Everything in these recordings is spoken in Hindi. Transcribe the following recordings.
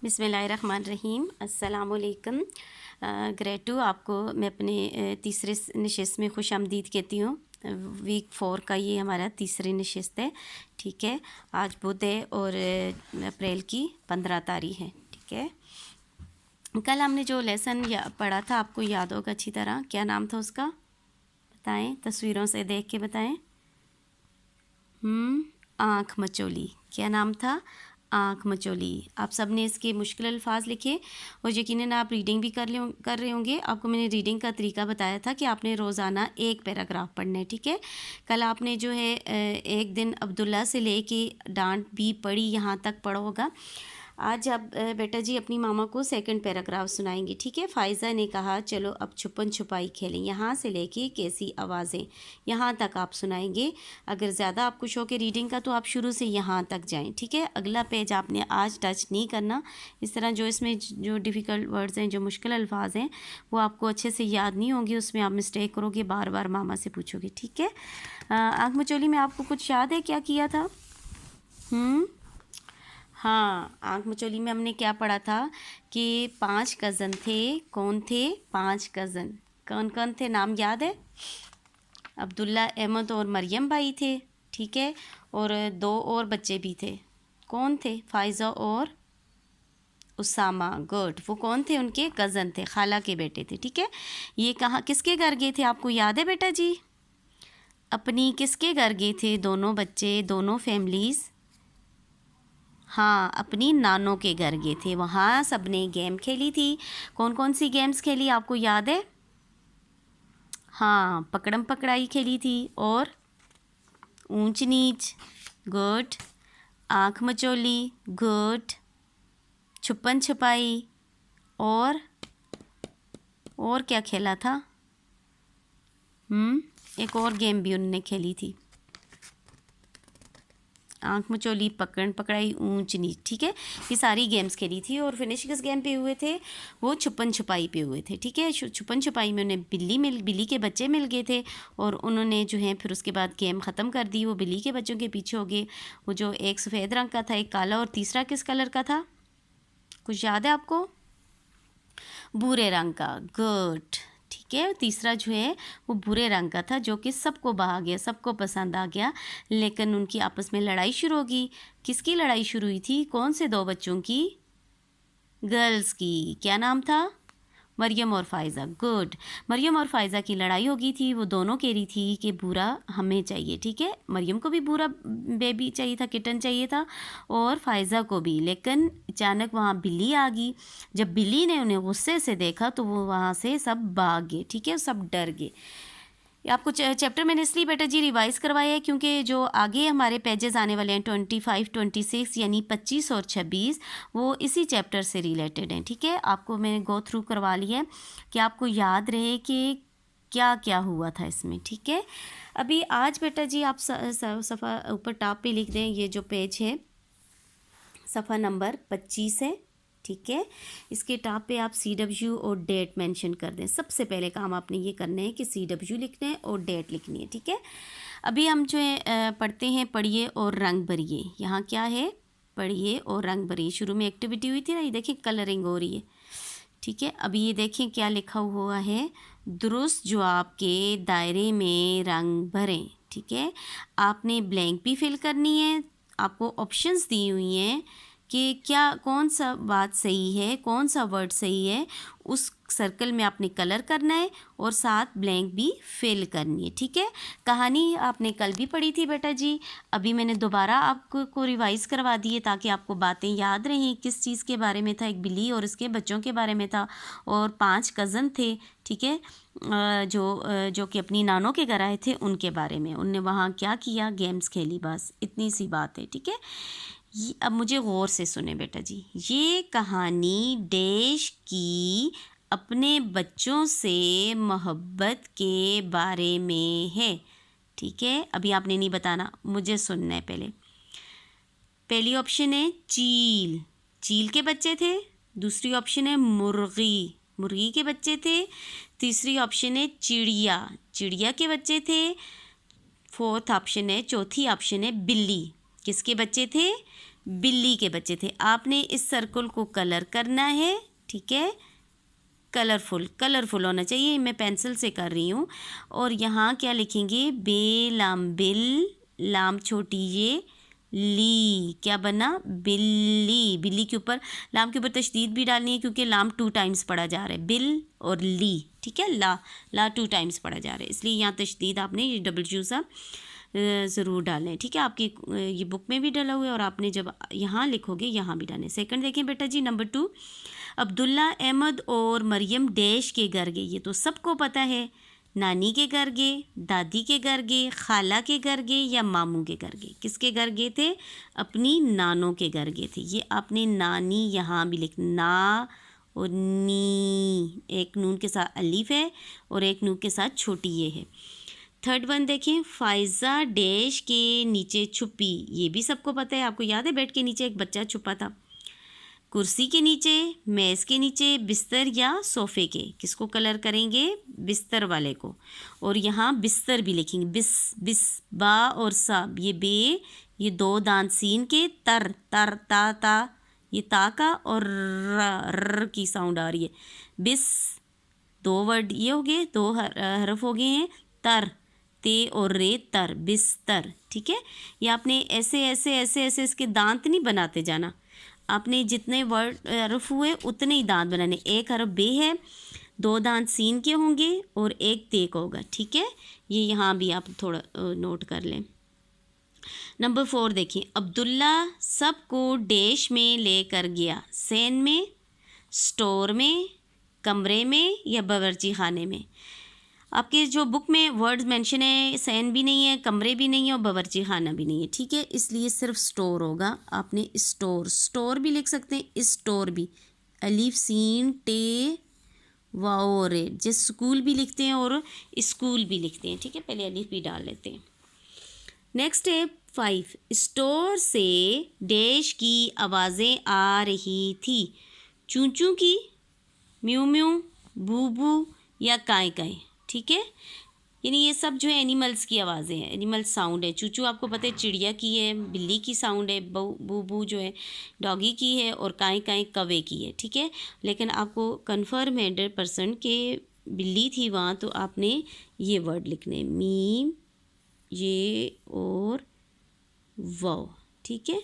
बिस्मिल्लाहिर्रहमानिर्रहीम। अस्सलामुअलैकुम। ग्रेड 2 आपको मैं अपने तीसरे नशिस्त में खुश आमदीद कहती हूँ। वीक 4 का ये हमारा तीसरी नशिस्त है। ठीक है, आज बुध है और अप्रैल की 15 तारीख है। ठीक है, कल हमने जो लेसन पढ़ा था आपको याद होगा अच्छी तरह। क्या नाम था उसका, बताएं, तस्वीरों से देख के बताएं। आँख मचोली। क्या नाम था? आँख मचोली। आप सब ने इसके मुश्किल अल्फाज लिखे और यकीनन आप रीडिंग भी कर रहे होंगे। आपको मैंने रीडिंग का तरीका बताया था कि आपने रोज़ाना एक पैराग्राफ पढ़ना है। ठीक है, कल आपने जो है एक दिन अब्दुल्ला से लेके डांट भी पढ़ी, यहाँ तक पढ़ा होगा। आज आप बेटा जी अपनी मामा को सेकंड पैराग्राफ सुनाएंगे। ठीक है, फ़ाइज़ा ने कहा चलो अब छुपन छुपाई खेलें। यहाँ से लेके कैसी आवाज़ें, यहाँ तक आप सुनाएंगे। अगर ज़्यादा आपको शौक़ है रीडिंग का तो आप शुरू से यहाँ तक जाएं। ठीक है, अगला पेज आपने आज टच नहीं करना। इस तरह जो इसमें जो डिफ़िकल्ट वर्ड्स हैं, जो मुश्किल अल्फाज हैं, वो आपको अच्छे से याद नहीं होंगे। उसमें आप मिस्टेक करोगे, बार बार मामा से पूछोगे। ठीक है, आँख मचोली में आपको कुछ याद है क्या किया था? हाँ, आँख मचोली में हमने क्या पढ़ा था कि 5 कज़न थे। कौन थे 5 कज़न? कौन कौन थे, नाम याद है? अब्दुल्ला, अहमद और मरियम भाई थे। ठीक है, और 2 और बच्चे भी थे। कौन थे? फ़ाइज़ा और उसामा। गुड। वो कौन थे? उनके कज़न थे, खाला के बेटे थे। ठीक है, ये कहाँ किसके घर गए थे आपको याद है बेटा जी? अपनी किसके घर गए थे दोनों बच्चे, दोनों फैमिलीज़? हाँ, अपनी नानों के घर गए थे। वहाँ सब ने गेम खेली थी। कौन कौन सी गेम्स खेली आपको याद है? हाँ, पकड़म पकड़ाई खेली थी और ऊंच नीच। गुड। आँख मचोली। गुड। छुपन छुपाई। और क्या खेला था? एक और गेम भी उन्होंने खेली थी। आँख मचोली, पकड़ पकड़ाई, ऊंच नीच। ठीक है, ये सारी गेम्स खेली थी और फिनिश किस गेम पे हुए थे? वो छुपन छुपाई पे हुए थे। ठीक है, छुपन छुपाई में उन्हें बिल्ली के बच्चे मिल गए थे और उन्होंने जो है फिर उसके बाद गेम ख़त्म कर दी। वो बिल्ली के बच्चों के पीछे हो गए। वो जो एक सफ़ेद रंग का था, एक काला, और तीसरा किस कलर का था, कुछ याद है आपको? भूरे रंग का। गुड। ठीक है, तीसरा जो है वो भूरे रंग का था, जो कि सबको भा गया, सबको पसंद आ गया। लेकिन उनकी आपस में लड़ाई शुरू होगी। किसकी लड़ाई शुरू हुई थी? कौन से 2 बच्चों की? गर्ल्स की। क्या नाम था? मरियम और फ़ाइज़ा। गुड। मरियम और फ़ाइज़ा की लड़ाई हो गई थी। वो दोनों कह रही थी कि भूरा हमें चाहिए। ठीक है, मरियम को भी भूरा बेबी चाहिए था, किटन चाहिए था, और फ़ाइज़ा को भी। लेकिन अचानक वहाँ बिल्ली आ गई। जब बिल्ली ने उन्हें गुस्से से देखा तो वो वहाँ से सब भाग गए। ठीक है, सब डर गए। आपको चैप्टर मैंने इसलिए बेटा जी रिवाइज़ करवाया है क्योंकि जो आगे हमारे पेजेस आने वाले हैं 25, 26 यानी 25 और 26, वो इसी चैप्टर से रिलेटेड हैं। ठीक है, आपको मैंने गो थ्रू करवा लिया है कि आपको याद रहे कि क्या क्या हुआ था इसमें। ठीक है, अभी आज बेटा जी आप सफ़ा ऊपर टॉप पे लिख दें, ये जो पेज है सफ़ा नंबर 25 है। ठीक है, इसके टॉप पे आप CW और डेट मेंशन कर दें। सबसे पहले काम आपने ये करना है कि CW लिखना है और डेट लिखनी है। ठीक है, अभी हम जो है पढ़ते हैं पढ़िए और रंग भरिए। यहाँ क्या है? पढ़िए और रंग भरिए। शुरू में एक्टिविटी हुई थी ना, ये देखिए कलरिंग हो रही है। ठीक है, अभी ये देखें क्या लिखा हुआ है, दुरुस्त जवाब के दायरे में रंग भरें। ठीक है, आपने ब्लैंक भी फिल करनी है। आपको ऑप्शंस दी हुई हैं कि क्या कौन सा बात सही है, कौन सा वर्ड सही है, उस सर्कल में आपने कलर करना है और साथ ब्लैंक भी फिल करनी है। ठीक है, कहानी आपने कल भी पढ़ी थी बेटा जी, अभी मैंने दोबारा आपको रिवाइज़ करवा दी है ताकि आपको बातें याद रहें। किस चीज़ के बारे में था? एक बिल्ली और इसके बच्चों के बारे में था और 5 कज़न थे। ठीक है, जो कि अपनी नानों के घर आए थे, उनके बारे में। उनने वहाँ क्या किया? गेम्स खेली, बस इतनी सी बात है। ठीक है, अब मुझे गौर से सुने बेटा जी। ये कहानी देश की अपने बच्चों से मोहब्बत के बारे में है। ठीक है, अभी आपने नहीं बताना, मुझे सुनना है पहले। पहली ऑप्शन है चील, चील के बच्चे थे। दूसरी ऑप्शन है मुर्गी, मुर्गी के बच्चे थे। तीसरी ऑप्शन है चिड़िया, चिड़िया के बच्चे थे। चौथी ऑप्शन है बिल्ली, किसके बच्चे थे? बिल्ली के बच्चे थे। आपने इस सर्कल को कलर करना है, ठीक है, कलरफुल होना चाहिए। मैं पेंसिल से कर रही हूँ। और यहाँ क्या लिखेंगे, बे लाम बिल, लाम छोटी ये, ली, क्या बना, बिल्ली। बिल्ली के ऊपर, लाम के ऊपर तशदीद भी डालनी है क्योंकि लाम 2 टाइम्स पढ़ा जा रहा है, बिल और ली, ठीक है, ला 2 टाइम्स पढ़ा जा रहा है, इसलिए यहाँ तशदीद आपने ये डब्ल्यू सा ज़रूर डालें, ठीक है। आपकी ये बुक में भी डाला हुआ है और आपने जब यहाँ लिखोगे यहाँ भी डालें। सेकंड देखें बेटा जी, नंबर 2, अब्दुल्ला अहमद और मरियम डैश के घर गए। ये तो सबको पता है, नानी के घर गए, दादी के घर गए, खाला के घर गए या मामू के घर गए। किसके घर गए थे, अपनी नानों के घर गए थे। ये आपने नानी यहाँ भी लिखना, ना और नी, एक नून के साथ अलीफ है और एक नून के साथ छोटी ये है। थर्ड वन देखें, फायज़ा डैश के नीचे छुपी। ये भी सबको पता है, आपको याद है, बेड के नीचे एक बच्चा छुपा था। कुर्सी के नीचे, मेज़ के नीचे, बिस्तर या सोफ़े के। किसको कलर करेंगे, बिस्तर वाले को। और यहाँ बिस्तर भी लिखेंगे, बिस बा और सा, ये बे, ये 2 दांत सीन के, तर ता, ये ता का और र की साउंड आ रही है। बिस, 2 वर्ड ये हो गए, 2 हरफ हो गए हैं, तर, ते और रे, तर, बिस्तर, ठीक है। ये आपने ऐसे इसके दांत नहीं बनाते जाना, आपने जितने वर्ड हरफ हुए उतने ही दांत बनाने। एक हरफ बे है, 2 दांत सीन के होंगे और एक ते का होगा, ठीक है। ये यहाँ भी आप थोड़ा नोट कर लें। नंबर 4 देखिए, अब्दुल्ला सबको डैश में लेकर गया, सैन में, स्टोर में, कमरे में या बावर्ची खाने में। आपके जो बुक में वर्ड्स मेंशन है, सैन भी नहीं है, कमरे भी नहीं है और बावर्ची खाना भी नहीं है, ठीक है, इसलिए सिर्फ स्टोर होगा। आपने स्टोर भी लिख सकते हैं, स्टोर भी, अलीफ सीन टे वाओ रे, जैसे स्कूल भी लिखते हैं और स्कूल भी लिखते हैं, ठीक है, पहले अलीफ भी डाल लेते हैं। नेक्स्ट है 5, स्टोर से डैश की आवाज़ें आ रही थी, चूं चूं की, म्यू म्यू, बू बू या काएं काएं, ठीक है। यानी ये सब जो है एनिमल्स की आवाज़ें हैं, एनिमल साउंड है। चूचू आपको पता है चिड़िया की है, बिल्ली की साउंड है, बू बू जो है डॉगी की है और काएं काएं कौवे की है, ठीक है। लेकिन आपको कन्फर्म है 100% कि बिल्ली थी वहाँ, तो आपने ये वर्ड लिखने, मीम, ये और वाओ, ठीक है।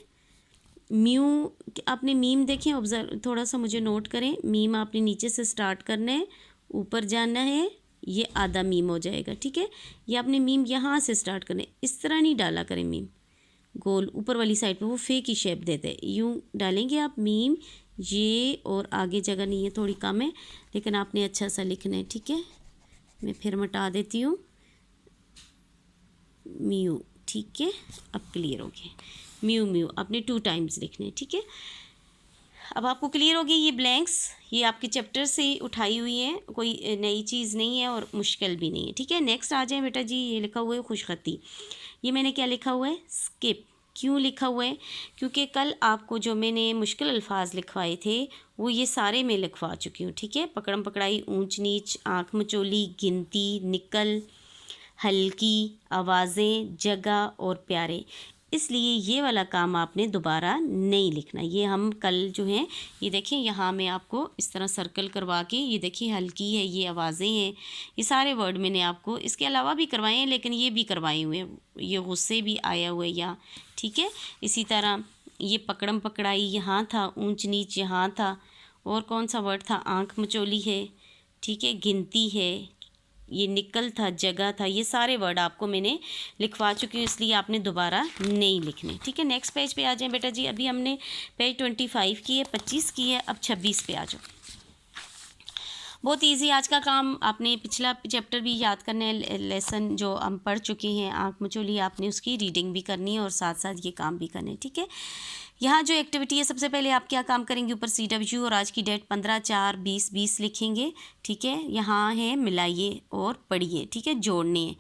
म्यू, आपने मीम देखें, ऑब्जर्व थोड़ा सा मुझे नोट करें, मीम आपने नीचे से स्टार्ट करना है, ऊपर जाना है, ये आधा मीम हो जाएगा, ठीक है। ये आपने मीम यहाँ से स्टार्ट करना है, इस तरह नहीं डाला करें मीम गोल ऊपर वाली साइड पे, वो फे की शेप देते हैं, यूँ डालेंगे आप मीम, ये और आगे जगह नहीं है, थोड़ी कम है, लेकिन आपने अच्छा सा लिखना है, ठीक है। मैं फिर मिटा देती हूँ, म्यू, ठीक है, अब क्लियर हो गया, म्यू आपने 2 टाइम्स लिखने हैं, ठीक है। अब आपको क्लियर हो गई ये ब्लैंक्स, ये आपके चैप्टर से उठाई हुई है, कोई नई चीज़ नहीं है और मुश्किल भी नहीं है, ठीक है। नेक्स्ट आ जाए बेटा जी, ये लिखा हुआ है खुशखती। ये मैंने क्या लिखा हुआ है, स्किप। क्यों लिखा हुआ है, क्योंकि कल आपको जो मैंने मुश्किल अल्फाज लिखवाए थे वो ये सारे मैं लिखवा चुकी हूँ, ठीक है। पकड़म पकड़ाई, ऊंच नीच, आँख मचोली, गिनती, निकल, हल्की, आवाज़ें, जगह और प्यारे, इसलिए ये वाला काम आपने दोबारा नहीं लिखना। ये हम कल जो हैं, ये देखें यहाँ मैं आपको इस तरह सर्कल करवा के, ये देखिए हल्की है, ये आवाज़ें हैं, ये सारे वर्ड मैंने आपको इसके अलावा भी करवाए हैं, लेकिन ये भी करवाए हुए हैं, ये गुस्से भी आया हुआ है यहाँ, ठीक है। इसी तरह ये पकड़म पकड़ाई यहाँ था, ऊंच नीच यहाँ था, और कौन सा वर्ड था, आँख मचोली है, ठीक है, गिनती है, ये निकल था, जगह था, ये सारे वर्ड आपको मैंने लिखवा चुकी हूँ, इसलिए आपने दोबारा नहीं लिखने, ठीक है। नेक्स्ट पेज पे आ जाएं बेटा जी, अभी हमने पेज 25 की है, 25 की है, अब 26 पे आ जाओ। बहुत इजी आज का काम, आपने पिछला चैप्टर भी याद करना है, लेसन जो हम पढ़ चुके हैं आँख मचोली, आपने उसकी रीडिंग भी करनी है और साथ साथ ये काम भी करने, ठीक है। यहाँ जो एक्टिविटी है, सबसे पहले आप क्या काम करेंगे, ऊपर CW और आज की डेट 15/4/2020 लिखेंगे, ठीक है। यहाँ है मिलाइए और पढ़िए, ठीक है, जोड़ने हैं,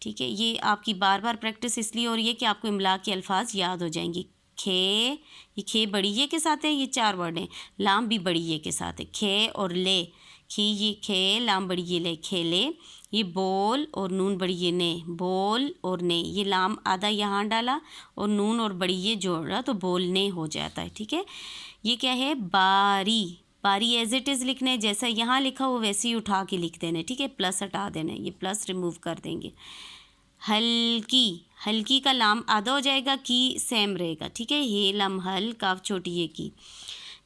ठीक है। ये आपकी बार बार प्रैक्टिस इसलिए हो रही है कि आपको इमला के अल्फाज याद हो जाएंगे। खे, ये खे बड़ी ये के साथ है, ये 4 वर्ड हैं, लाम भी बड़ी ये के साथ है, खे और ले, खी ये खे, लाम बड़ी ये ले खेले, ये बोल और नून बड़ी ये ने, बोल और ने, ये लाम आधा यहाँ डाला और नून और बड़ी ये जोड़ा तो बोलने हो जाता है, ठीक है। ये क्या है, बारी, बारी एज इट इज़ लिखना है, जैसा यहाँ लिखा हो वैसे ही उठा के लिख देना है, ठीक है। प्लस हटा देना है, ये प्लस रिमूव कर देंगे। हल्की, हल्की का लाम आधा हो जाएगा, की सेम रहेगा, ठीक है। हे लम हल, काफ छोटी ये की।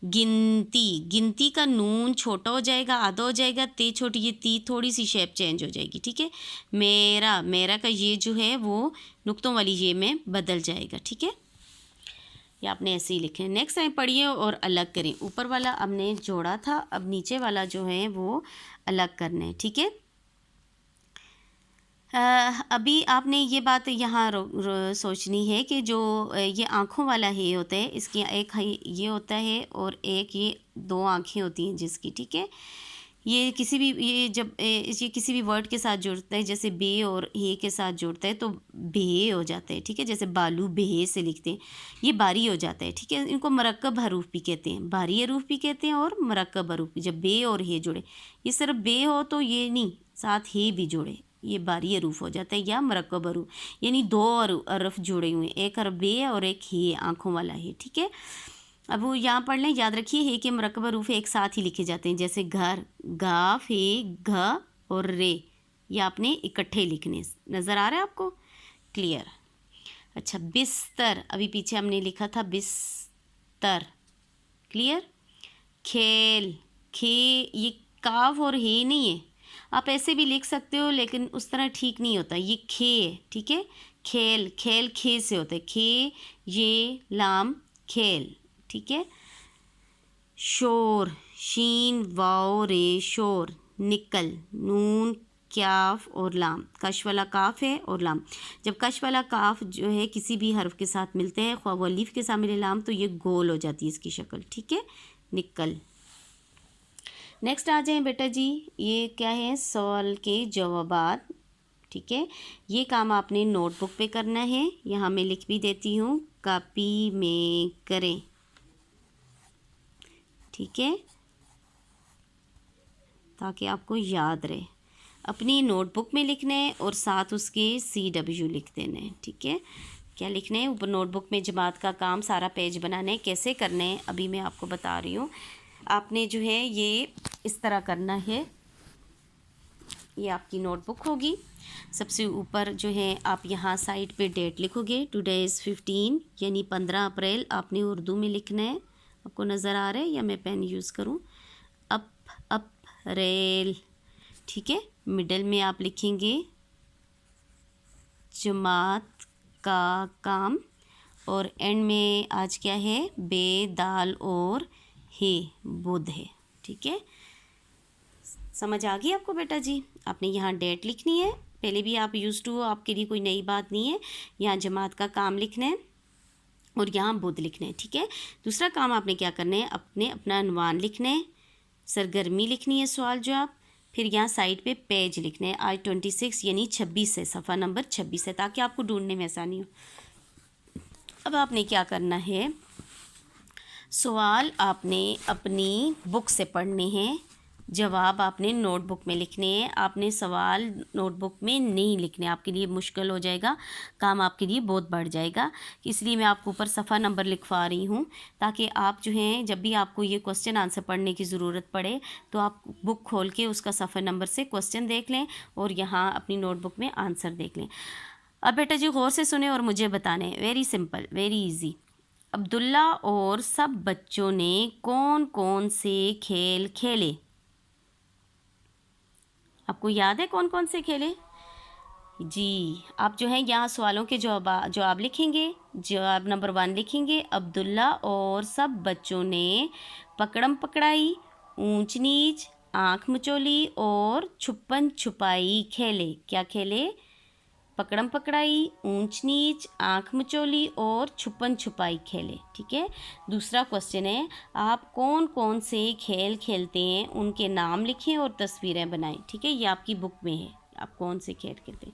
गिनती, गिनती का नून छोटा हो जाएगा, आधा हो जाएगा, ते छोटी ये ती, थोड़ी सी शेप चेंज हो जाएगी, ठीक है। मेरा, मेरा का ये जो है वो नुक्तों वाली ये में बदल जाएगा, ठीक है। ये आपने ऐसे ही लिखे। नेक्स्ट टाइम पढ़िए और अलग करें। ऊपर वाला हमने जोड़ा था, अब नीचे वाला जो है वो अलग करना है, ठीक है। अभी आपने ये बात यहाँ सोचनी है कि जो ये आँखों वाला है होता है, इसकी एक ये होता है और एक ये दो आँखें होती हैं जिसकी, ठीक है। ये किसी भी, ये जब ये किसी भी वर्ड के साथ जुड़ता है, जैसे बे और हे के साथ जुड़ता है तो बे हो जाता है, ठीक है। जैसे बालू बे से लिखते हैं, ये बारी हो जाता है, ठीक है। इनको मरकब हरूफ भी कहते हैं, बारी हरूफ भी कहते हैं और मरकब हरूफ भी। जब बे और हे जुड़े, ये सिर्फ बे हो तो ये नहीं, साथ हे भी जुड़े, ये बारी हरूफ हो जाता है या मरकब हरूफ, यानी दो हरफ जुड़े हुए हैं, एक हरफ बे और एक हे, आँखों वाला है, ठीक है। अब वो यहाँ पढ़ लें, याद रखिए हे के मरकब हरूफ एक साथ ही लिखे जाते हैं, जैसे घर, गा, फे, घ और रे, ये आपने इकट्ठे लिखने। नज़र आ रहा है आपको, क्लियर। अच्छा, बिस्तर, अभी पीछे हमने लिखा था बिस्तर, क्लियर। खेल, खे, ये काफ और हे नहीं है, आप ऐसे भी लिख सकते हो लेकिन उस तरह ठीक नहीं होता, ये खे है, ठीक है। खेल, खेल खे से होता है, खे ये लाम खेल, ठीक है। शोर, शीन वाओ रे शोर। निकल, नून क्याफ और लाम, कश वाला काफ है और लाम। जब कश वाला काफ जो है किसी भी हर्फ के साथ मिलते हैं, ख्वाह वो अलीफ के साथ मिले लाम, तो ये गोल हो जाती है इसकी शक्ल, ठीक है। निकल। नेक्स्ट आ जाएं बेटा जी, ये क्या है, सवाल के जवाबात, ठीक है। ये काम आपने नोटबुक पे करना है, यहाँ मैं लिख भी देती हूँ, कॉपी में करें, ठीक है, ताकि आपको याद रहे। अपनी नोटबुक में लिखना है और साथ उसके CW लिख देना है, ठीक है। क्या लिखना है ऊपर नोटबुक में, जमात का काम सारा पेज बनाना है, कैसे करना है अभी मैं आपको बता रही हूँ। आपने जो है ये इस तरह करना है, ये आपकी नोटबुक होगी। सबसे ऊपर जो है आप यहाँ साइड पे डेट लिखोगे, टुडे इज़ 15 यानी 15 अप्रैल आपने उर्दू में लिखना है। आपको नज़र आ रहा है या मैं पेन यूज़ करूँ, अप्रैल, ठीक है। मिडल में आप लिखेंगे जमात का काम और एंड में आज क्या है, बे, दाल और हे, बुध है, ठीक है। समझ आ गई आपको बेटा जी। आपने यहाँ डेट लिखनी है, पहले भी आप यूज़ टू हो, आपके लिए कोई नई बात नहीं है। यहाँ जमात का काम लिखना है और यहाँ बुध लिखना है, ठीक है। दूसरा काम आपने क्या करना है, अपना अनुमान लिखना है, सरगर्मी लिखनी है, सवाल जवाब, फिर यहाँ साइड पे पेज लिखना है, आज 26 यानी 26 है, सफ़ा नंबर 26 है, ताकि आपको ढूंढने में आसानी हो। अब आपने क्या करना है, सवाल आपने अपनी बुक से पढ़ने हैं, जवाब आपने नोटबुक में लिखने हैं। आपने सवाल नोटबुक में नहीं लिखने, आपके लिए मुश्किल हो जाएगा, काम आपके लिए बहुत बढ़ जाएगा। इसलिए मैं आपको ऊपर सफ़ा नंबर लिखवा रही हूँ, ताकि आप जो हैं जब भी आपको ये क्वेश्चन आंसर पढ़ने की ज़रूरत पड़े तो आप बुक खोल के उसका सफ़ा नंबर से क्वेश्चन देख लें और यहाँ अपनी नोटबुक में आंसर देख लें। अब बेटा जी गौर से सुने और मुझे बताने, very simple, very easy. Abdullah और सब बच्चों ने कौन कौन से खेल खेले? आपको याद है कौन कौन से खेले? जी, आप जो है यहाँ सवालों के जवाब लिखेंगे। जवाब नंबर 1 लिखेंगे, अब्दुल्ला और सब बच्चों ने पकड़म पकड़ाई, ऊंच नीच, आँख मचोली और छुपन छुपाई खेले। क्या खेले? पकड़म पकड़ाई, ऊंच नीच, आँख मचोली और छुपन छुपाई खेले, ठीक है। दूसरा क्वेश्चन है, आप कौन कौन से खेल खेलते हैं उनके नाम लिखें और तस्वीरें बनाएं, ठीक है। ये आपकी बुक में है, आप कौन से खेल खेलते हैं।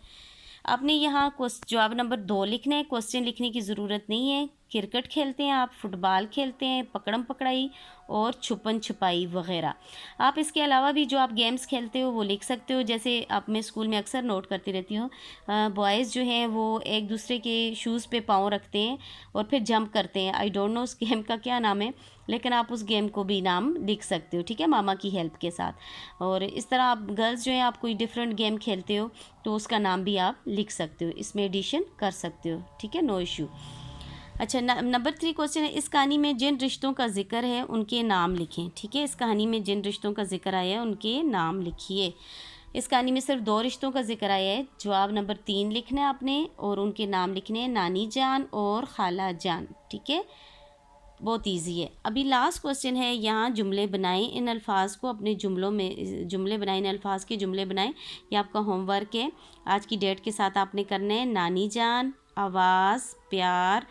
आपने यहाँ जवाब नंबर 2 लिखना है, क्वेश्चन लिखने की ज़रूरत नहीं है, क्रिकेट खेलते हैं आप, फुटबॉल खेलते हैं, पकड़म पकड़ाई और छुपन छुपाई वगैरह। आप इसके अलावा भी जो आप गेम्स खेलते हो वो लिख सकते हो। जैसे आप, मैं स्कूल में अक्सर नोट करती रहती हूँ, बॉयज़ जो हैं वो एक दूसरे के शूज़ पे पाँव रखते हैं और फिर जंप करते हैं। आई डोंट नो उस गेम का क्या नाम है, लेकिन आप उस गेम को भी नाम लिख सकते हो, ठीक है, मामा की हेल्प के साथ। और इस तरह आप गर्ल्स जो है, आप कोई डिफरेंट गेम खेलते हो तो उसका नाम भी आप लिख सकते हो, इसमें एडिशन कर सकते हो, ठीक है, नो इशू। अच्छा, नंबर 3 क्वेश्चन है, इस कहानी में जिन रिश्तों का जिक्र है उनके नाम लिखें, ठीक है। इस कहानी में जिन रिश्तों का जिक्र आया है उनके नाम लिखिए। इस कहानी में सिर्फ 2 रिश्तों का जिक्र आया है। जवाब नंबर 3 लिखना है आपने और उनके नाम लिखने हैं, नानी जान और खाला जान, ठीक है, बहुत इजी है। अभी लास्ट क्वेश्चन है, यहाँ जुमले बनाएं, इन अल्फाज को अपने जुमलों में, जुमले बनाएं, इन अल्फाज के जुमले बनाएं। ये आपका होमवर्क है, आज की डेट के साथ आपने करना है। नानी जान, आवाज़, प्यार,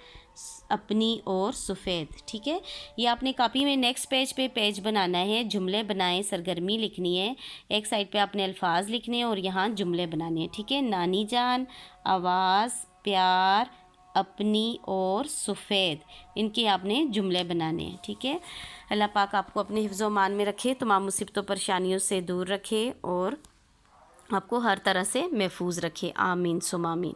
अपनी और सफ़ेद, ठीक है। ये आपने कॉपी में नेक्स्ट पेज पे पेज बनाना है, जुमले बनाएं, सरगर्मी लिखनी है, एक साइड पे आपने अल्फाज लिखने हैं और यहाँ जुमले बनाने हैं, ठीक है। नानी जान, आवाज़, प्यार, अपनी और सफ़ेद, इनके आपने जुमले बनाने हैं, ठीक है। अल्लाह पाक आपको अपने हिफ्ज़ व मान में रखे, तमाम मुसीबतों परेशानियों से दूर रखे और आपको हर तरह से महफूज रखे। आमीन सुम आमीन।